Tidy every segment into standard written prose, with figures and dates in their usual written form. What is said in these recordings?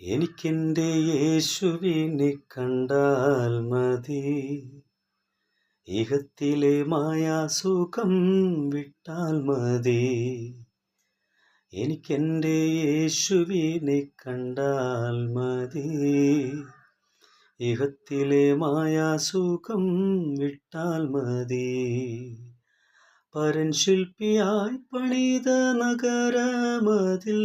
എനിക്കെൻ്റെ യേശുവിനെ കണ്ടാൽ മതി. ഇഹത്തിലെ മായാസുഖം വിട്ടാൽ മതി. എനിക്കെൻ്റെ യേശുവിനെ കണ്ടാൽ മതി. ഇഹത്തിലെ മായാസുഖം വിട്ടാൽ മതി. പരൻ ശില്പിയായി പണിത നഗരമതിൽ,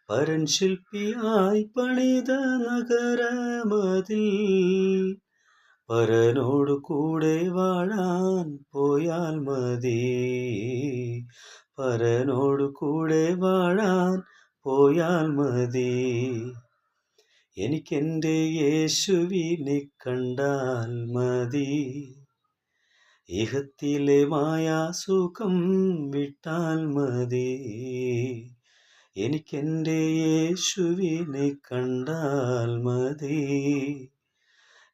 പരൻ ശില്പിയായി പണിത നഗരമതിൽ, പരനോടു കൂടെ വാഴാൻ പോയാൽ മതി. പരനോടു കൂടെ വാഴാൻ പോയാൽ മതി. എനിക്കെൻ്റെ യേശുവിനെ കണ്ടാൽ മതി. ഇഹത്തിലെ മായാസുഖം വിട്ടാൽ മതി. എനിക്കെൻ്റെ യേശുവിനെ കണ്ടാൽ മതി.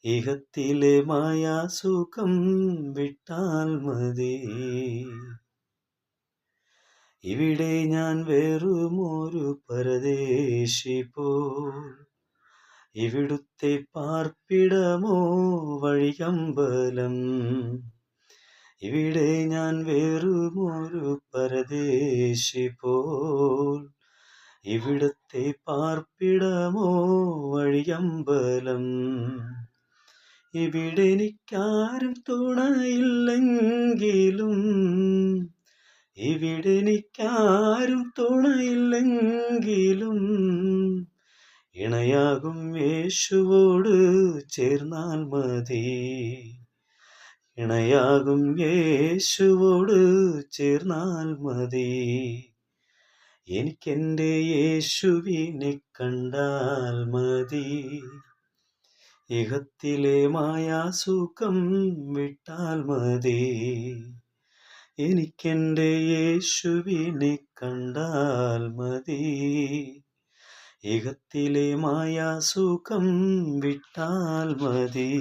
ഇഹത്തിലെ മായാസുഖം വിട്ടാൽ മതി. ഇവിടെ ഞാൻ വെറുമൊരു പരദേശി പോൽ, ഇവിടുത്തെ പാർപ്പിടമോ വഴിയമ്പലം. ഇവിടെ ഞാൻ വെറുമൊരു പരദേശി പോൽ, ഇവിടുത്തെ പാർപ്പിടമോ വഴിയമ്പലം. ഇവിടെ എനിക്കാരും തുണയില്ലെങ്കിലും, ഇവിടെ എനിക്കാരും തുണയില്ലെങ്കിലും, ഇണയാകും യേശുവോട് ചേർന്നാൽ മതി. ഇണയാകും യേശുവോട് ചേർന്നാൽ മതി. എനിക്കെൻ്റെ യേശുവിനെ കണ്ടാൽ മതി. ഇഹത്തിലെ മായാസുഖം വിട്ടാൽ മതി. എനിക്കെൻ്റെ യേശുവിനെ കണ്ടാൽ മതി. ഇഹത്തിലെ മായാസുഖം വിട്ടാൽ മതി.